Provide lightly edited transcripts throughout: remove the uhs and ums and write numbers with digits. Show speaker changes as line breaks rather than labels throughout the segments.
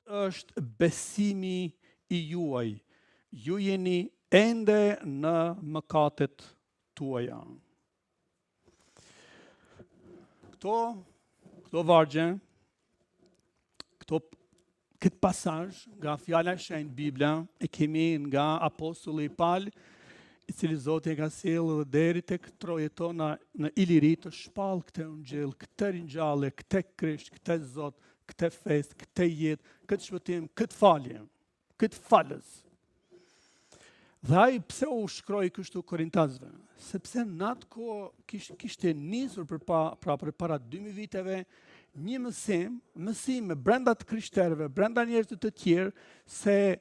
është besimi i juaj? Ju jeni ende në mëkatet tuaja. Këto vargje, këtë pasazh nga fjala e shenjtë Bibla e kemi nga apostulli Paul, i cili Zoti e ka sjellë deri tek trojet tona në Iliri të shpall këtë ungjell, këtë ringjallje, këtë Krisht, këtë Zot, këtë fest, këtë jetë, këtë shpëtim, këtë falje, këtë falës. Dhe ai pse u shkroi kështu Korintasve? Sepse në atë kohë kishte nisur për para 2000 viteve një mësim brenda të krishterëve, brenda njerëzve të tjerë, se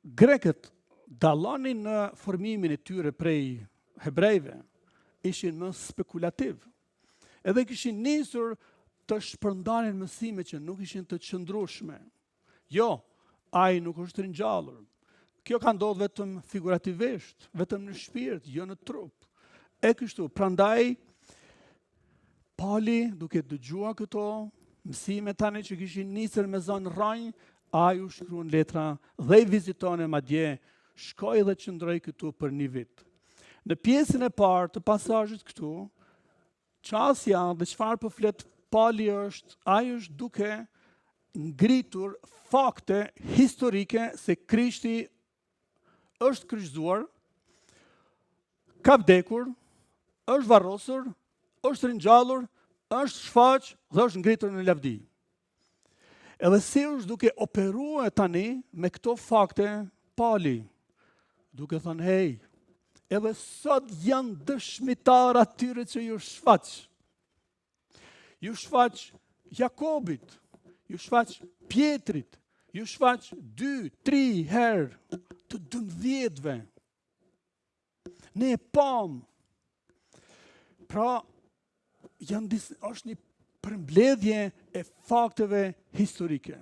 grekët dallonin në formimin e tyre prej hebrejve, ishin më spekulativ. Edhe kishin nisur të shpërndanin mësime që nuk ishin të qëndrueshme. Jo, ai nuk është ringjallur. Kjo ka ndodhur vetëm figurativisht, vetëm në shpirt, jo në trup. E kështu, prandaj Pali, duke dëgjuar këto mësime tani që kishin nisur me zon rrënj, ai u shkruan letra dhe i vizitone madje, shkoi dhe qëndroi këtu për një vit. Në pjesën e parë të pasazhit këtu, çësia dhe çfarë po flet Pali ai është duke ngritur fakte historike se Krishti është kryqëzuar, ka vdekur, është varrosur, është ringjallur, është shfaq dhe është ngritur në lavdi. Edhe si është duke operuar tani me këto fakte Pali, duke thënë, hey, edhe sot janë dëshmitar atyre që ju shfaq. Ju shfaq Jakobit, ju shfaq Pjetrit, ju shfaq 2-3 herë të 12-ve. Ne e pam. Pra, është një përmbledhje e fakteve historike.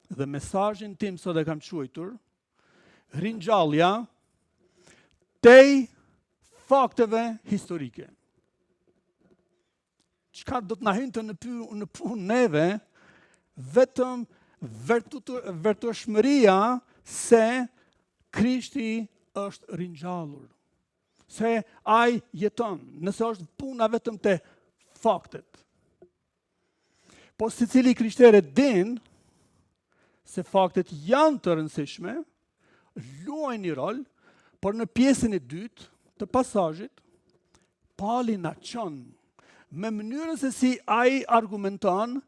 Dhe mesazhin tim sot e kam quajtur ringjallja tej fakteve historike. Çka do të na hynte në punë neve, vetëm vërtetshmëria se Krishti është ringjallur. Se ai jeton, nëse është puna vetëm te faktet. Po secili krishterë din se faktet janë të rëndësishme, luajnë një rol, por në pjesën e dytë të pasazhit, Pali na çon me mënyrën se si ai argumenton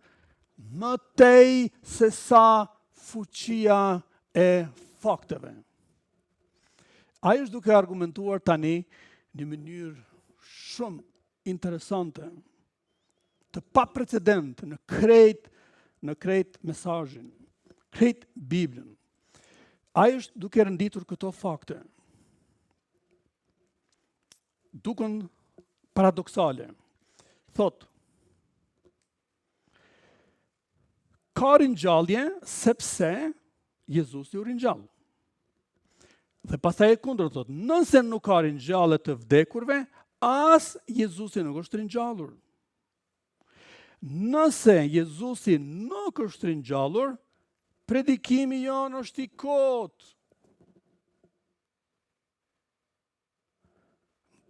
më tej se sa fuqia e fakteve. Ai është duke argumentuar tani në mënyrë shumë interesante, të pa precedent në krejt mesazhin, krejt Biblën. Ai është duke renditur këto fakte. Duken paradoksale. Thot, ka ringjallje sepse Jezusi u ringjall. Dhe pastaj e kundër thot, nëse nuk ka ringjallje të vdekurve, as Jezusi nuk është ringjallur. Nëse Jezusi nuk është ringjallur, predikimi jonë është i kotë.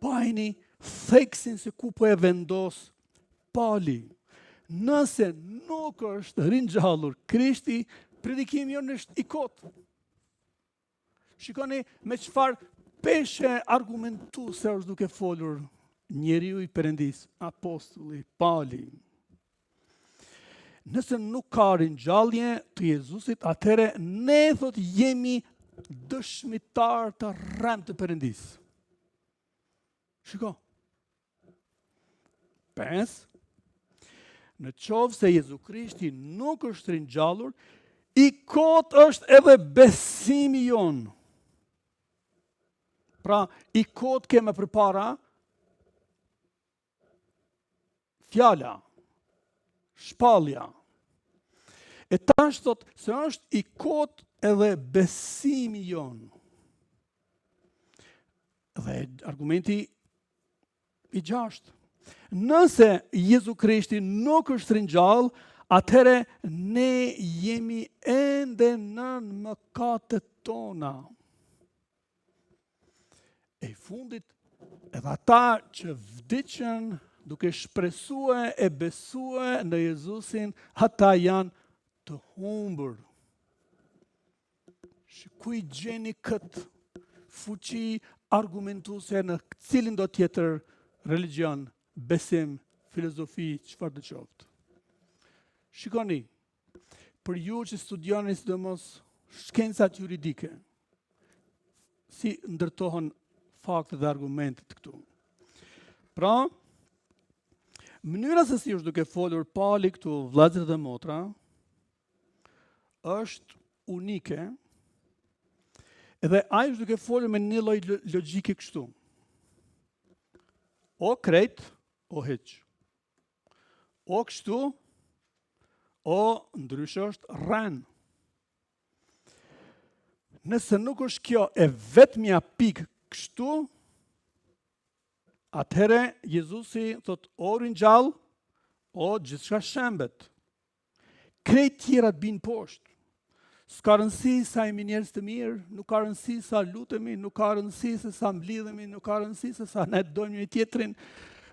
Bajni theksin se ku po e vendos Pali. Nëse nuk është ringjallur Krishti, predikimi jonë është i kotë. Shikoni me çfarë peshe argumentuese është duke folur njeriu i Perëndis, apostulli Pali. Nëse nuk ka ringjallje të Jezusit, atëherë ne thot jemi dëshmitar të rrem të Perëndis. Shiko. 5. Në qovë se Jezu Krishti nuk është ringjallur, i kot është edhe besimi jonë. Pra, i kot keme përpara fjala, shpallja. E tash thot se është i kot edhe besimi jonë. Dhe argumenti i 6. Nëse Jezu Krishti nuk është ringjall, atëhere ne jemi ende nën mëkatet tona. E fundit, edhe ata që vdiqën duke shpresue e besue në Jezusin, ata janë të humbur. Shikuj gjeni këtë fuqi argumentuese në cilin do tjetër religion, besim, filozofi, çfarë të qoftë. Shikoni, për ju që studioni sidomos shkencat juridike, si ndërtohen faktet dhe argumentet këtu. Pra, mënyra se si është duke folur Pali këtu, vëllezër dhe motra, është unike, edhe ai është duke folur me një lloj logjike kështu. O krejt, o hiç. O kështu, o ndryshe është rren. Nëse nuk është kjo e vetmja pikë kështu, atëhere Jezusi thot o ringjall, o gjithçka shembet. Krejt tjerat bin poshtë. S'ka rëndësi sa jemi njerëz të mirë, nuk ka rëndësi sa lutemi, nuk ka rëndësi se sa mblidhemi, nuk ka rëndësi se sa ne dojmë një tjetrin,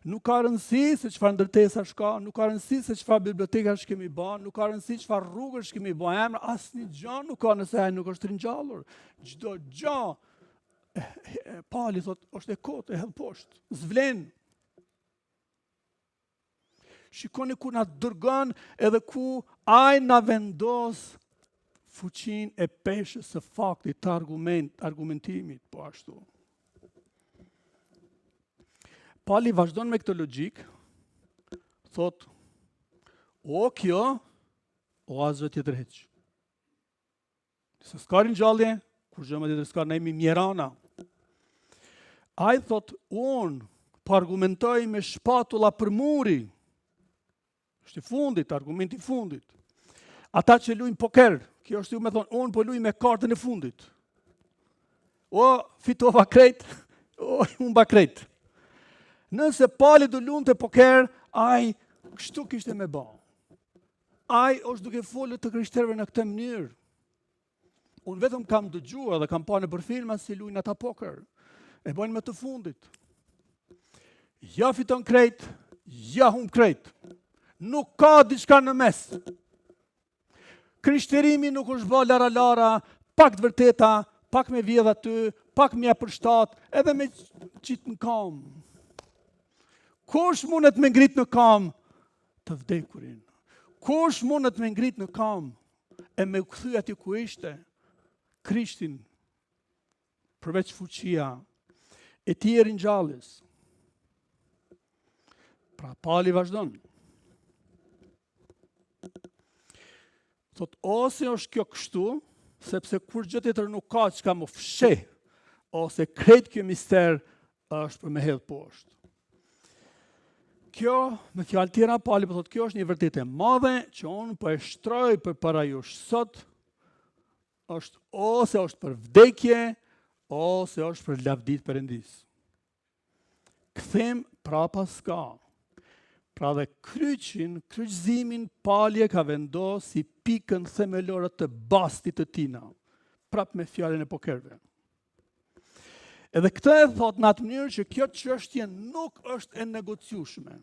nuk ka rëndësi se çfarë ndërtesash ka, nuk ka rëndësi se çfarë bibliotekash kemi bën, nuk ka rëndësi çfarë rrugësh kemi bën, emra asnjë gjë nuk ka nëse ai nuk është ringjallur. Çdo gjë Pali thot është e kotë, e hedh poshtë, zvlen. Shikoni ku na dërgon edhe ku ai na vendos fuqin e peshës së faktit të argumentimit, po ashtu. Pali vazhdon me këtë logjik, thot, o kjo, o asgjë tjetër hiç. Se s'ka ringjallje, kur gjë më tjetër s'ka, ne jemi mjerana. Ai thot, unë po argumentoj me shpatulla për muri. Është i fundit, argumenti i fundit. Ata që luajnë poker, kjo është ju me thonë, unë po luaj me kartën e fundit. O, fitova krejt, o, humba krejt. Nëse Pali do luante poker, ai kështu kishte me bë. Ai është duke folur të krishterëve në këtë mënyrë. Unë vetëm kam dëgjuar dhe kam parë nëpër filma si luajnë ata poker. E bojnë me të fundit. Ja fiton krejt, ja humb krejt. Nuk ka diçka në mes. Krishterimi nuk është bë lara, pak të vërteta, pak me vjedh aty, pak me përshtat, edhe me qitë në kam. Kush mundet me ngrit në kam të vdekurin? Kush mundet me ngrit në kam e me kthy aty ku ishte? Krishtin, përveç fuqia e tij e ringjalljes. Pra Pali vazhdon. Thot, ose është kjo kështu, sepse kur gjë tjetër nuk ka çka më fsheh, ose krejt kjo mister është për me hedh poshtë. Kjo, me fjalë tjera, Pali po thot, kjo është një vërtetë e madhe që unë po e shtroj përpara jush sot, është ose është për vdekje, ose është për lavdit Perëndis. Kthem prapa s'ka. Pra dhe kryqëzimin Pali e ka vendos si pikën themelore të bastit të tina, prap me fjalën e pokerve. Edhe këtë e thot në atë mënyrë që kjo çështje nuk është e negociueshme.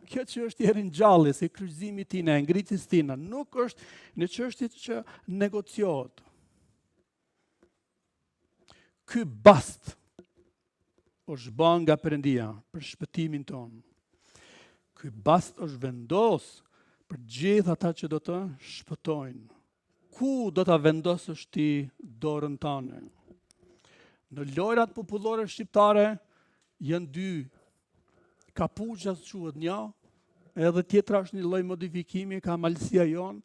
Kjo çështje e ringjalljes, e kryqëzimit tina, e ngritjes tina, nuk është në çështje që negociohet. Ky bast është bën nga Perëndia për shpëtimin tonë. Ky bast është vendos për gjithë ata që do të shpëtojnë. Ku do ta vendosësh ti dorën tënde? Në lojrat popullore shqiptare janë dy. Kapuçja quhet një, edhe tjetra është një lloj modifikimi, ka malësia jon,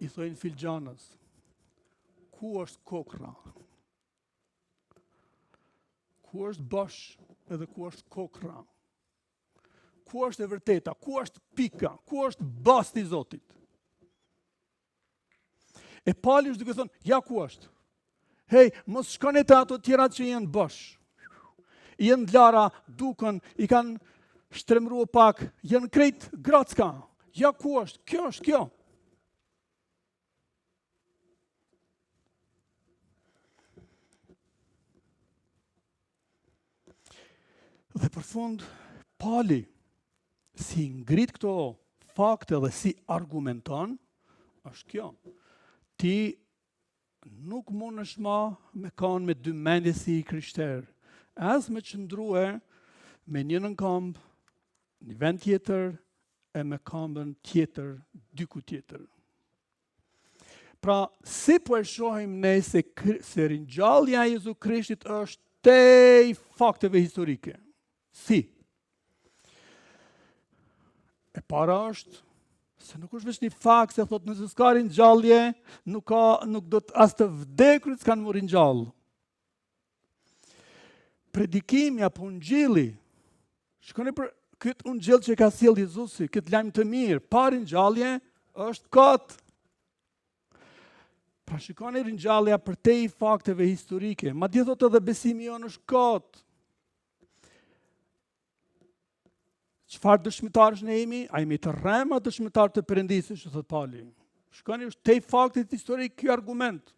i thojnë filxhanës. Ku është kokra? Ku është bosh edhe ku është kokra? Ku është e vërteta? Ku është pika? Ku është basti i Zotit? E Pali është duke thonë, ja ku është. Hej, mos shkoni te ato tjera që janë bosh. Janë lara, duken, i kanë shtremruar pak, janë krejt gracka, Ja ku është? Kjo është kjo. Dhe për fund, Pali, si ngrit këto fakte dhe si argumenton, është kjo. Ti nuk mund është ma me kanë me dy mendje si i krishterë. As me qëndrue me një në këmbë, një vend tjetër, e me këmbën tjetër, dyku tjetër. Pra, si po e shohim ne se ringjallja e Jezu Krishtit është te fakteve historike? Si? E para është se nuk është veç një fakt se thot nëse s'ka ringjallje, nuk do të as të vdekurit s'kan më ringjallë. Predikimi apo ungjilli, shkoni për këtë ungjill që ka sjellë Jezusi, këtë lajm të mirë, pa ringjallje është kot. Pra shikoni ringjallja për te i fakteve historike, madje thot edhe besimi jonë është kot. Çfarë dëshmitarësh ne jemi? A jemi të rrema dëshmitar të Perëndisë, që thot Pali. Shikoni, është te i faktit historik ky argument.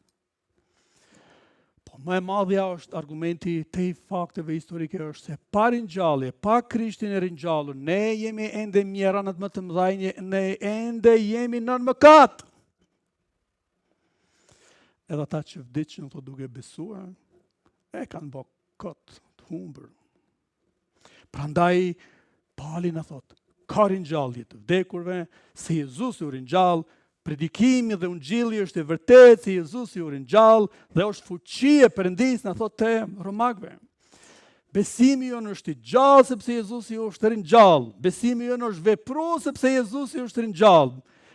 Po më e madhja është argumenti te i fakteve historike është se pa ringjallje, pa Krishtin e ringjallur, ne jemi ende mjeranat më të mëdhenj, ne ende jemi nën mëkat. Edhe ata që vdiqën të duke besuar, e kanë bë kot të humbur. Prandaj Pali në thot, ka ringjallje të vdekurve, se Jezusi u ringjall, predikimi dhe ungjilli është e vërtetë se Jezusi u ringjall dhe është fuqi e Perëndisë, na thot te Romakëve. Besimi jonë është i gjallë sepse Jezusi është ringjall. Besimi jonë është veprues sepse Jezusi është ringjall.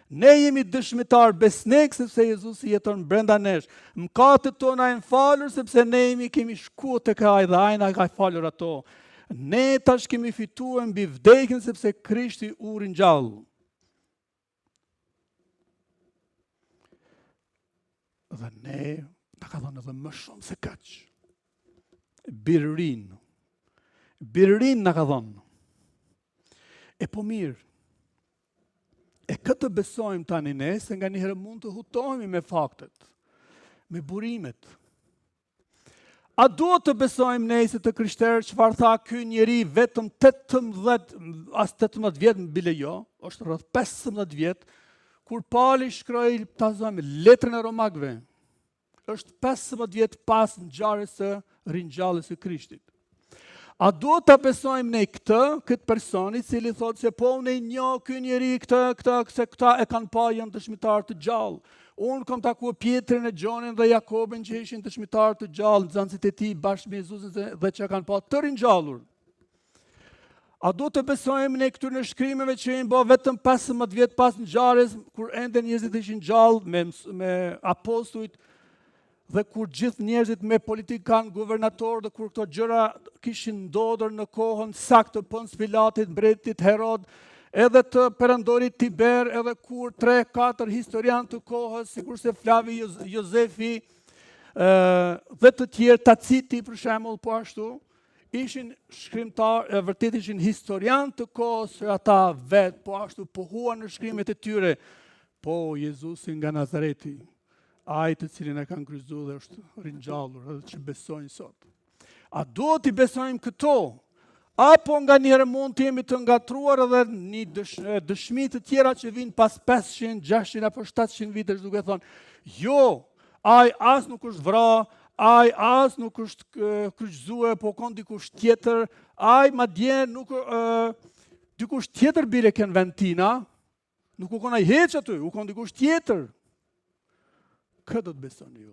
Ne jemi dëshmitar besnik sepse Jezusi jeton brenda nesh. Mëkatet tona janë falur sepse ne kemi shkuar tek Ai dhe Ai na ka falur ato. Ne tash kemi fituar mbi vdekjen sepse Krishti u ringjall. Dhe ne na ka dhënë edhe më shumë se kaq. Birrin na ka dhënë. E po mirë. E këtë besojmë tani ne, se nga njëherë mund të hutohemi me faktet, me burimet. A duhet të besojmë ne se të krishterë çfarë tha ky njeri vetëm 18 vjet mbile jo, është rreth 15 vjet, kur Pali shkroi letrën e Romakëve. Është 15 vjet pas ngjarjes së ringjalljes së Krishtit. A duhet të besojmë ne këtë personi cili thotë se po unë njoh ky njeri se këta e kanë pa janë dëshmitar të gjallë. Unë kam takuar Pjetrin e Gjonin dhe Jakobin që ishin dëshmitar të gjallë, nxënësit e tij bashkë me Jezusin dhe që kanë pa të ringjallur. A do të besojmë ne këtyre shkrimeve që janë bë vetëm 15 vjet pas ngjarjes, kur ende njerëzit ishin gjallë me apostujt dhe kur gjithë njerëzit me politikan, guvernator dhe kur këto gjëra kishin ndodhur në kohën saktë të Ponc Pilatit, mbretit Herod, edhe të perandorit Tiber, edhe kur 3-4 historian të kohës, sikurse Flavi Jozefi dhe të tjerë, Taciti për shembull po ashtu, ishin shkrimtar, vërtet ishin historian të kohës, ata vetë po ashtu pohuan në shkrimet e tyre. Po Jezusi nga Nazareti, ai të cilin e kanë kryqëzuar dhe është ringjallur, edhe që besojnë sot. A duhet të besojmë këto? Apo nga njëherë mund të jemi të ngatruar edhe një dëshmi të tjera që vinë pas 500, 600 apo 700 vitesh duke thonë, jo, ai as nuk është vra, ai as nuk është kryqëzuar, po kon dikush tjetër, ai madje nuk dikush tjetër bile ken vend tina, nuk u kon ai hiç aty, u kon dikush tjetër. Këtë do të besoni ju.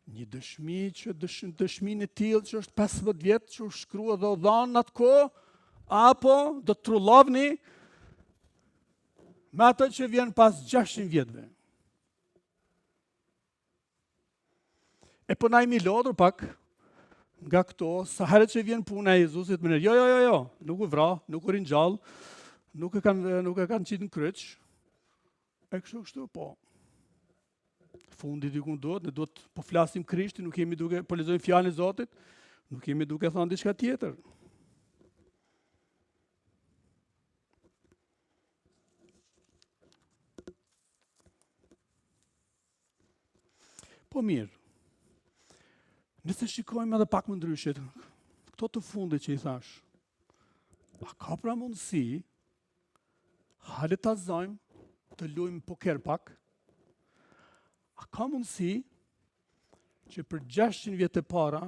Një dëshmi në tillë që është 15 vjet që u shkrua dhe u dhanë në atë kohë, apo do të trullovni me atë që vjen pas 600 vjetëve. E po na jemi lodhur pak nga këto, sa herët që vjen puna e Jezusit, më jo, nuk u vra, nuk u ringjall, nuk e kanë qitë në kryq, e kështu, po. Fundi diku ne duhet po flasim Krishtin, nuk jemi duke po lexojmë fjalën e Zotit, nuk jemi duke thënë diçka tjetër. Po mirë, nëse shikojmë edhe pak më ndryshet, këto të fundit që i thash, a ka pra mundësi, hajde ta zojmë, të luajmë poker pak, a ka mundësi që për 600 vjet e para,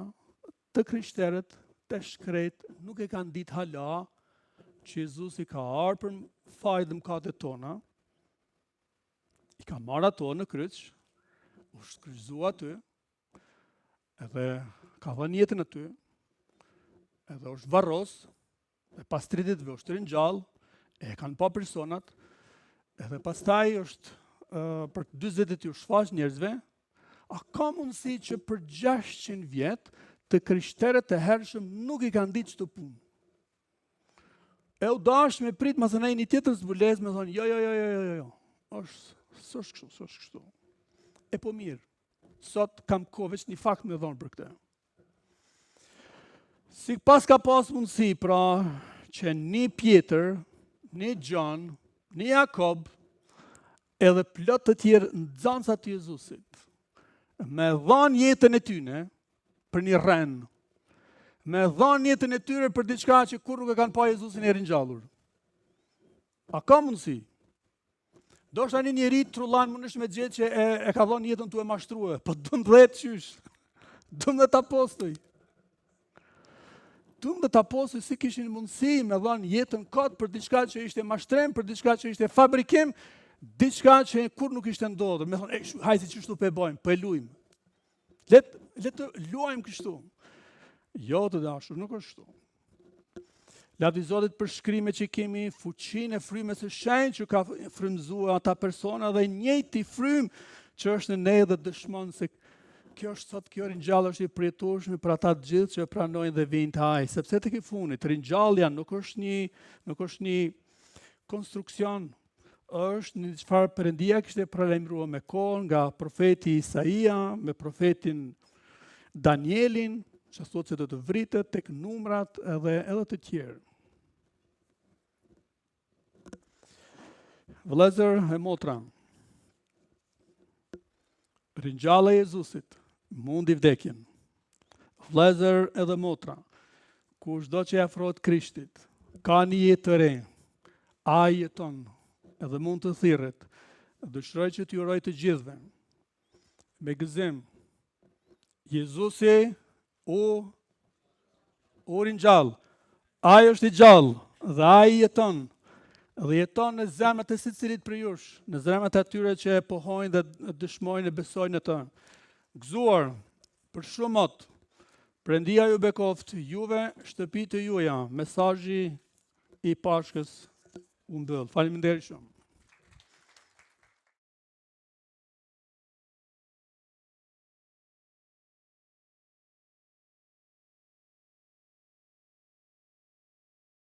të krishterët, të shkret, nuk e kanë ditë hala që Jezusi ka ardhur për fajin dhe mëkatet tona, i ka marrë ato në kryq, u shkryqëzua aty, edhe ka dhënë jetën aty, edhe është varros, dhe pas 3 ditëve është ringjall, e kanë pa personat, edhe pastaj është për 40 ditë u shfaq njerëzve, a ka mundësi që për 600 vjet të krishterët e hershëm nuk i kanë ditë çdo punë? E u dash me prit mas në një tjetër zbulesë me thonë, jo, s'është kështu. E po mirë, sot kam kohë veç një fakt me dhonë për këtë. Si pas ka pas mundësi, pra, që një Pjetër, një Gjon, një Jakob, edhe plot të tjerë nxënësat të Jezusit, me dhanë jetën e tyne për një rrenë, me dhanë jetën e tyre për diçka që kur nuk e kanë pa Jezusin e ringjallur. A ka mundësi? Do shta një njeri trullan më nëshme gjithë që e ka dhanë jetën tu e mashtruhe, po 12 qysh, 12 apostoj. 12 apostoj si kishin mundësi me dhanë jetën kot për diçka që ishte mashtrem, për diçka që ishte fabrikim, diçka që kur nuk ishte ndodhur. Me thonë, hajde që shtu pe bojmë, pe lujmë. Le të luajmë kështu. Jo të dashur, nuk është shtu. Lavdi Zotit për shkrimet që kemi, fuqinë e frymës së shenjtë që ka frymzuar ata persona dhe njëjti frym që është në ne dhe dëshmon se kjo ringjallje është i përjetueshme për ata të gjithë që pranojnë dhe vijnë te Ai, sepse tek i fundit ringjallja nuk është një konstruksion, është një çfarë Perëndia kishte paralajmëruar me kohën nga profeti Isaia, me profetin Danielin, që thotë se do të vritet tek numrat edhe të tjerë. Vëllezër e motra, ringjallja e Jezusit mundi vdekjen. Vëllezër edhe motra, kushdo që afrohet Krishtit, ka një jetë të re, ai jeton edhe mund të thirret. Dëshiroj që t'ju uroj të gjithëve me gëzim, Jezusi u ringjall. Ai është i gjallë dhe ai jeton. Dhe jeton në zemrat e secilit prej jush, në zemrat e atyre që e pohojnë dhe dëshmojnë e besojnë në të. Gëzuar për shumë mot, Perëndia ju bekoft, juve, shtëpitë juaja, mesazhi i Pashkës u mbyll. Faleminderit shumë.